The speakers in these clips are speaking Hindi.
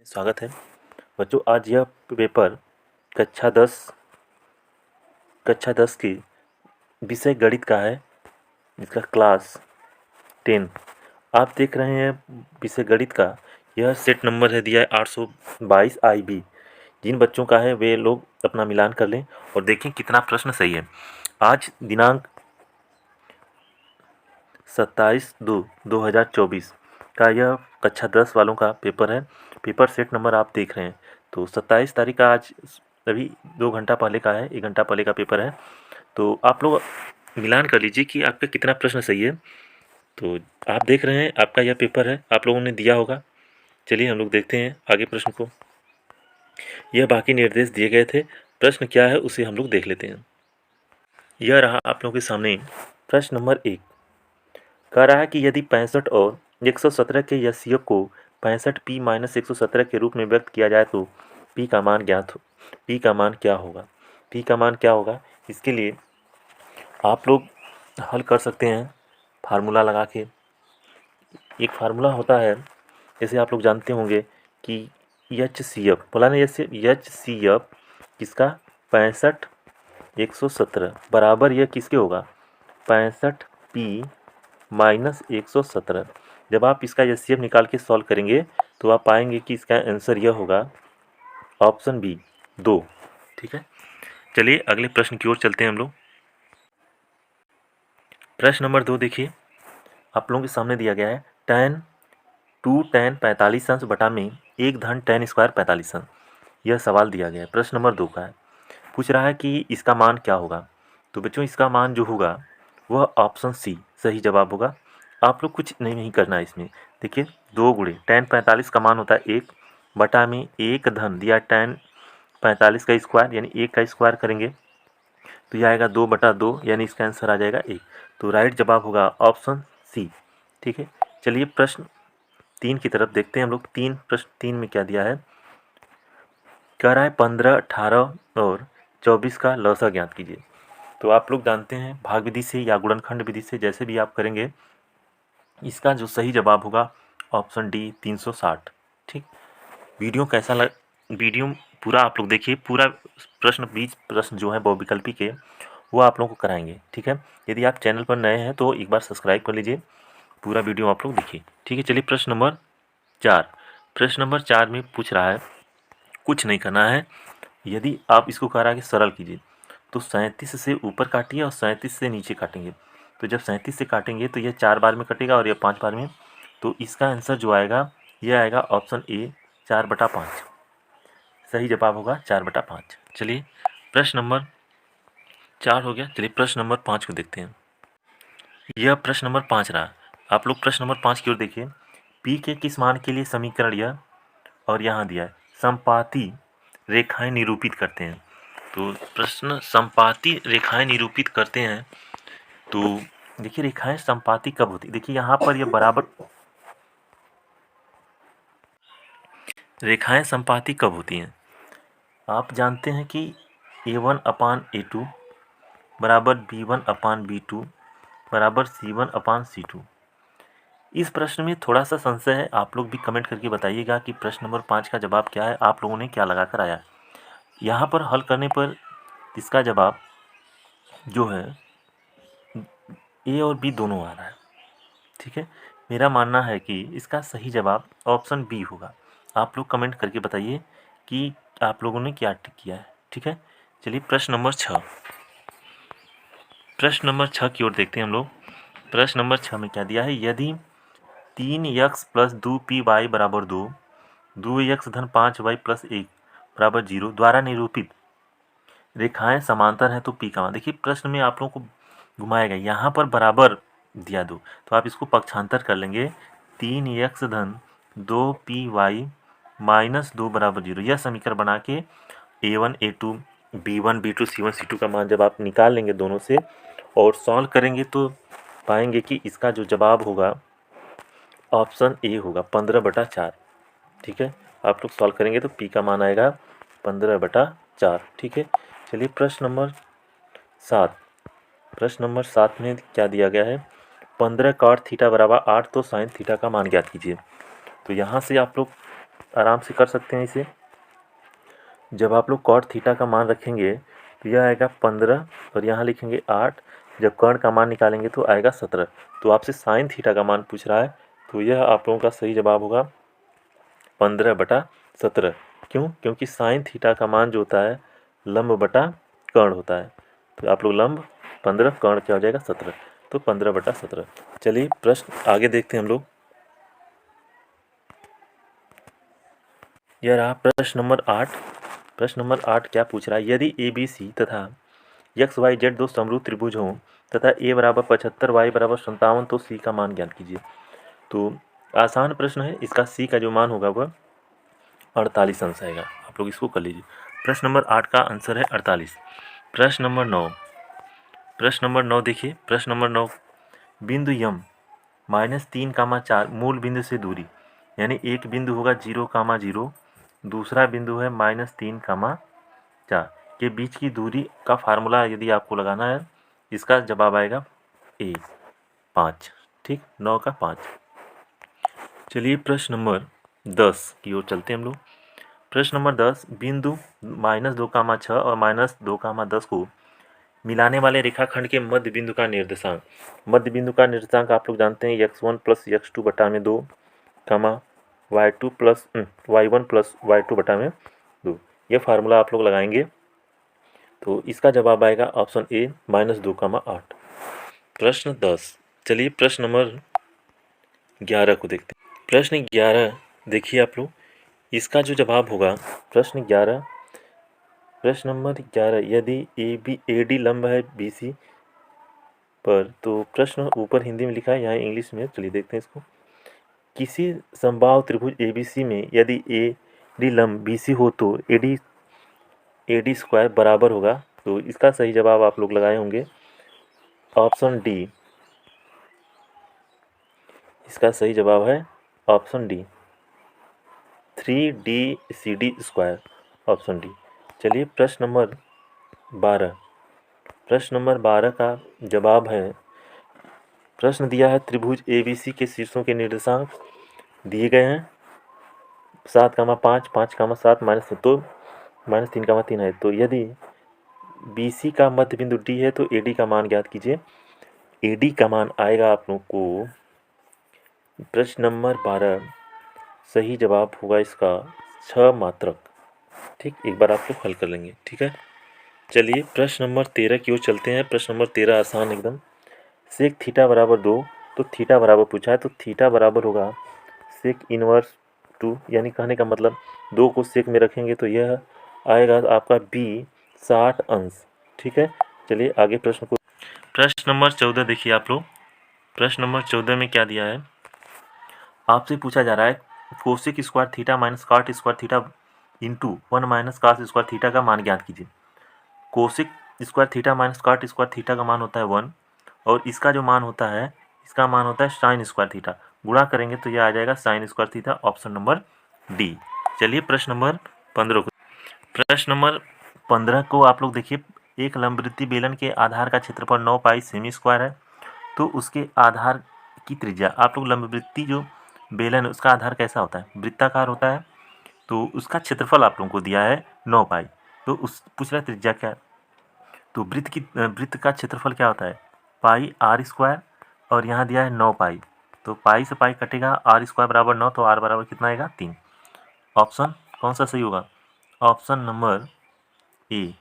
स्वागत है बच्चों। आज यह पेपर कक्षा 10 की विषय गणित का है, जिसका क्लास 10 आप देख रहे हैं। विषय गणित का यह सेट नंबर है, दिया है 822 IB। जिन बच्चों का है वे लोग अपना मिलान कर लें और देखें कितना प्रश्न सही है। आज दिनांक 27/2/2024 का यह कक्षा 10 वालों का पेपर है। पेपर सेट नंबर आप देख रहे हैं। तो 27 तारीख का आज अभी 2 घंटा पहले का है, 1 घंटा पहले का पेपर है। तो आप लोग मिलान कर लीजिए कि आपका कितना प्रश्न सही है। तो आप देख रहे हैं आपका यह पेपर है, आप लोगों ने दिया होगा। चलिए हम लोग देखते हैं आगे प्रश्न को। यह बाकी निर्देश दिए गए थे, प्रश्न क्या है उसे हम लोग देख लेते हैं। यह रहा आप लोगों के सामने प्रश्न नंबर 1। कह रहा है कि यदि 65 और 117 के यस्यों को 65p - 117 के रूप में व्यक्त किया जाए तो p का मान ज्ञात हो। p का मान क्या होगा? p का मान क्या होगा? इसके लिए आप लोग हल कर सकते हैं फार्मूला लगा के। एक फार्मूला होता है, जैसे आप लोग जानते होंगे कि HCF बोला ना, जैसे HCF किसका 65 117 बराबर यह किसके होगा 65p - 117। जब आप इसका HCF निकाल के सॉल्व करेंगे तो आप पाएंगे कि इसका आंसर यह होगा ऑप्शन बी 2। ठीक है, चलिए अगले प्रश्न की ओर चलते हैं हम लोग। प्रश्न नंबर 2 देखिए, आप लोगों के सामने दिया गया है tan 2 tan 45 अंश बटा में 1 धन tan स्क्वायर 45 अंश। यह सवाल दिया गया है, प्रश्न नंबर 2 का है। पूछ रहा है कि इसका मान क्या होगा। तो बच्चों इसका मान जो होगा वह ऑप्शन सी सही जवाब होगा। आप लोग कुछ नहीं करना है इसमें। देखिए 2 गुणे tan 45 का मान होता है 1 बटा में 1 धन दिया tan 45 का स्क्वायर, यानी 1 का स्क्वायर करेंगे तो यह आएगा 2/2, यानी इसका आंसर आ जाएगा 1। तो राइट जवाब होगा ऑप्शन सी। ठीक है, चलिए प्रश्न 3 की तरफ देखते हैं हम लोग। प्रश्न 3 में क्या दिया है। कह रहा है 15, 18 और 24 का लौसा ज्ञात कीजिए। तो आप लोग जानते हैं भाग विधि से या गुणनखंड विधि से जैसे भी आप करेंगे, इसका जो सही जवाब होगा ऑप्शन डी 360। ठीक, वीडियो पूरा आप लोग देखिए। पूरा प्रश्न 20 प्रश्न जो है बहुविकल्पी के वो आप लोगों को कराएंगे। ठीक है, यदि आप चैनल पर नए हैं तो एक बार सब्सक्राइब कर लीजिए, पूरा वीडियो आप लोग देखिए। ठीक है, चलिए प्रश्न नंबर 4। प्रश्न नंबर 4 में पूछ रहा है, कुछ नहीं करना है। यदि आप इसको कह रहा है कि सरल कीजिए तो 37 से ऊपर काटिए और 37 से नीचे काटेंगे। तो जब 37 से काटेंगे तो यह 4 बार में कटेगा और यह 5 बार में। तो इसका आंसर जो आएगा यह आएगा ऑप्शन ए 4/5। सही जवाब होगा 4/5। चलिए प्रश्न नंबर 4 हो गया। चलिए प्रश्न नंबर 5 को देखते हैं। यह प्रश्न नंबर 5 रहा। आप लोग प्रश्न नंबर 5 की ओर देखिए। पी के किस मान के लिए समीकरण यह और यहाँ दिया है समपाती रेखाएं निरूपित करते हैं। तो प्रश्न समपाती रेखाएं निरूपित करते हैं। तो देखिए रेखाएं समपाती कब होती, देखिए यहाँ पर यह बराबर रेखाएं समपाती कब होती हैं। आप जानते हैं कि A1/A2 बराबर B1/B2 बराबर C1/C2। इस प्रश्न में थोड़ा सा संशय है, आप लोग भी कमेंट करके बताइएगा कि प्रश्न नंबर 5 का जवाब क्या है, आप लोगों ने क्या लगा कर आया। यहाँ पर हल करने पर इसका जवाब जो है ए और बी दोनों आ रहा है। ठीक है, मेरा मानना है कि इसका सही जवाब ऑप्शन बी होगा। आप लोग कमेंट करके बताइए कि आप लोगों ने क्या टिक किया है। ठीक है, चलिए प्रश्न नंबर 6। प्रश्न नंबर 6 की ओर देखते हैं हम लोग। प्रश्न नंबर 6 में क्या दिया है। यदि 3x + 2py बराबर 2, 2x धन 5y + 1 बराबर 0 द्वारा निरूपित रेखाएं समांतर हैं तो पी का मान। देखिए प्रश्न में आप लोगों को घुमाएगा, यहाँ पर बराबर दिया 2 तो आप इसको पक्षांतर कर लेंगे। 3x धन 2py - 2 बराबर 0। यह समीकरण बना के A1 A2 B1 B2 C1 C2 का मान जब आप निकाल लेंगे दोनों से और सॉल्व करेंगे तो पाएंगे कि इसका जो जवाब होगा ऑप्शन ए होगा 15/4। ठीक है, आप लोग सॉल्व करेंगे तो पी का मान आएगा 15/4। ठीक है, चलिए प्रश्न नंबर 7। प्रश्न नंबर 7 में क्या दिया गया है। 15 cot थीटा बराबर 8 तो साइन थीटा का मान ज्ञात कीजिए। तो यहाँ से आप लोग आराम से कर सकते हैं इसे। जब आप लोग कॉट थीटा का मान रखेंगे तो यह आएगा 15 और यहाँ लिखेंगे 8। जब कर्ण का मान निकालेंगे तो आएगा 17। तो आपसे साइन थीटा का मान पूछ रहा है, तो यह आप लोगों का सही जवाब होगा 15/17। क्यों? क्योंकि साइन थीटा का मान जो होता है लंब बटा कर्ण होता है। तो आप लोग लंब 15, कर्ण क्या हो जाएगा 17, तो 15/17। चलिए प्रश्न आगे देखते हैं हम लोग। यह रहा प्रश्न नंबर 8। प्रश्न नंबर 8 क्या पूछ रहा है, यदि ए बी सी तथा एक्स वाई जेड दो समरूप त्रिभुज हों तथा ए बराबर 75 वाई बराबर 57 तो सी का मान ज्ञात कीजिए। तो आसान प्रश्न है, इसका सी का जो मान होगा वह 48 अंश आएगा। आप लोग इसको कर लीजिए। प्रश्न नंबर 8 का आंसर है 48। प्रश्न नंबर 9। प्रश्न नंबर 9 देखिए, प्रश्न नंबर 9, बिंदु यम -3, 4 मूल बिंदु से दूरी, यानी एक बिंदु होगा 0, 0, दूसरा बिंदु है -3, 4 के बीच की दूरी का फार्मूला यदि आपको लगाना है, इसका जवाब आएगा ए 5। ठीक, 9 का 5। चलिए प्रश्न नंबर 10 की ओर चलते हैं हम लोग। प्रश्न नंबर 10, बिंदु -2, 6 और -2, 10 को मिलाने वाले रेखाखंड के मध्य बिंदु का निर्देशांक। मध्य बिंदु का निर्देशांक आप लोग जानते हैं x1 + x2 बटा में 2, y2 प्लस y1 + y2 बटा में 2। ये फार्मूला आप लोग लगाएंगे तो इसका जवाब आएगा ऑप्शन ए -2, 8। प्रश्न 10। चलिए प्रश्न नंबर 11 को देखते हैं। प्रश्न 11 देखिए आप लोग, इसका जो जवाब होगा प्रश्न नंबर 11, यदि ए डी लंब है बी सी पर, तो प्रश्न ऊपर हिंदी में लिखा है, यहाँ इंग्लिश में। चलिए देखते हैं इसको। किसी समबाहु त्रिभुज ए बी सी में यदि ए डी लंब बी सी हो तो ए डी स्क्वायर बराबर होगा। तो इसका सही जवाब आप लोग लगाए होंगे ऑप्शन डी। इसका सही जवाब है option D, 3DCD², option D. चलिए प्रश्न नंबर 12। प्रश्न नंबर 12 का जवाब है, प्रश्न दिया है त्रिभुज ABC के शीर्षों के निर्देशांक दिए गए हैं 7, 5, 5, 7 -3, तो -3, 3 है। तो यदि BC का मध्य बिंदु D है तो AD का मान ज्ञात कीजिए। AD का मान आएगा आप लोग को, प्रश्न नंबर 12 सही जवाब होगा इसका 6 मात्रक। ठीक, एक बार आप लोग हल कर लेंगे। ठीक है, चलिए प्रश्न नंबर 13 की ओर चलते हैं। प्रश्न नंबर 13 आसान एकदम। सेक थीटा बराबर 2, तो थीटा बराबर पूछा है, तो थीटा बराबर होगा सेक इनवर्स 2, यानी कहने का मतलब 2 को सेक में रखेंगे तो यह आएगा आपका बी 60 अंश। ठीक है, चलिए आगे प्रश्न को। प्रश्न नंबर 14 देखिए आप लोग। प्रश्न नंबर 14 में क्या दिया है, आपसे पूछा जा रहा है cosec square theta minus cot square theta into 1 - cos square theta का मान ज्ञात कीजिए। Cosec square theta minus cot square theta का मान होता है 1, और इसका जो मान होता है, इसका मान होता है साइन स्क्वायर थीटा। गुणा करेंगे तो यह आ जाएगा sine square theta, option number D. चलिए प्रश्न नंबर 15 को। प्रश्न नंबर 15 को आप लोग देखिए, एक लंबवृत्तीय बेलन के आधार का क्षेत्रफल 9 पाई सेमी स्क्वायर है, तो उसके आधार की त्रिज्या, आप लोग लंबवृत्तीय जो बेलन है उसका आधार कैसा होता है, वृत्ताकार होता है, तो उसका क्षेत्रफल आप लोगों को दिया है 9 पाई, तो उस पूछ रहा है त्रिज्या क्या है। तो वृत्त का क्षेत्रफल क्या होता है, पाई आर स्क्वायर, और यहाँ दिया है 9 पाई, तो पाई से पाई कटेगा, आर स्क्वायर बराबर 9, तो आर बराबर कितना आएगा 3। ऑप्शन कौन सा सही होगा, ऑप्शन नंबर ए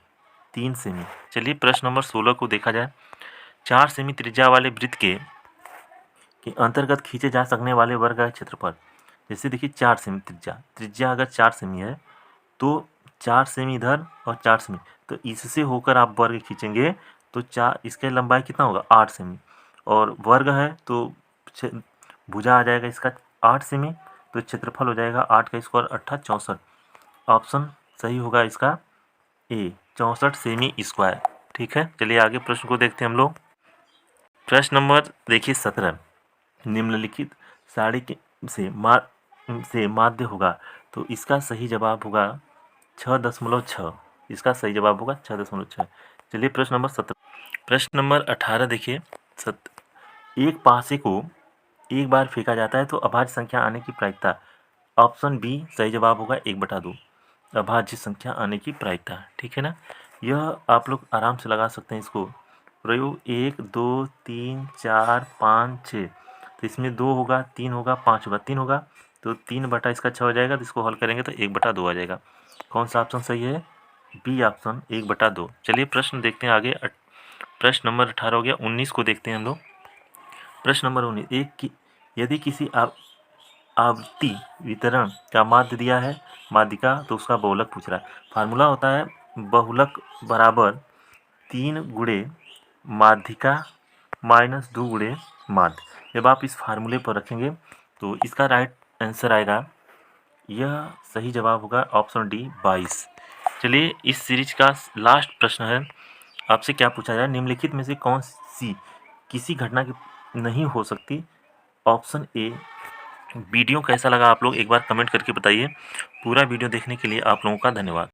3 सेमी। चलिए प्रश्न नंबर 16 को देखा जाए। 4 सेमी त्रिज्या वाले वृत्त के अंतर्गत खींचे जा सकने वाले वर्ग का क्षेत्रफल, जैसे देखिए 4 सेमी त्रिज्या अगर 4 सेमी है तो 4 सेमी इधर और 4 सेमी, तो इससे होकर आप वर्ग खींचेंगे तो 4, इसके लंबाई कितना होगा 8 सेमी, और वर्ग है तो भुजा आ जाएगा इसका 8 सेमी, तो क्षेत्रफल हो जाएगा 8 का स्क्वायर 8 64। ऑप्शन सही होगा इसका ए 64 सेमी स्क्वायर। ठीक है, चलिए आगे प्रश्न को देखते हैं हम लोग। प्रश्न नंबर देखिए 17, निम्नलिखित साड़ी के से माध्य होगा, तो इसका सही जवाब होगा 6.6। इसका सही जवाब होगा 6.6। चलिए प्रश्न नंबर 17। प्रश्न नंबर 18 देखिए, एक पासे को एक बार फेंका जाता है तो अभाज्य संख्या आने की प्रायिकता ऑप्शन बी सही जवाब होगा 1/2 अभाज्य संख्या आने की प्रायिकता। ठीक है ना, यह आप लोग आराम से लगा सकते हैं इसको। प्रयोग 1 2 3 4 5 6, तो इसमें 2 होगा, 3 होगा, 5 होगा, 3 होगा, तो 3 बटा इसका 6 हो जाएगा, तो इसको हल करेंगे तो 1/2 आ जाएगा। कौन सा ऑप्शन सही है? B option 1/2। चलिए प्रश्न देखते हैं आगे। प्रश्न नंबर 18 हो गया। 19 को देखते हैं हम लोग। प्रश्न नंबर 19, यदि किसी आवृत्ति वितरण का माध्य दिया है माध्यिका, तो उसका बहुलक पूछ रहा है। फार्मूला होता है बहुलक बराबर 3 गुणे माध्यिका माइनस 2 गुणे माध्य। जब आप इस फार्मूले पर रखेंगे तो इसका राइट आंसर आएगा, यह सही जवाब होगा ऑप्शन डी 22। चलिए इस सीरीज का लास्ट प्रश्न है। आपसे क्या पूछा जाए, निम्नलिखित में से कौन सी किसी घटना की नहीं हो सकती? Option A. वीडियो कैसा लगा आप लोग एक बार कमेंट करके बताइए। पूरा वीडियो देखने के लिए आप लोगों का धन्यवाद।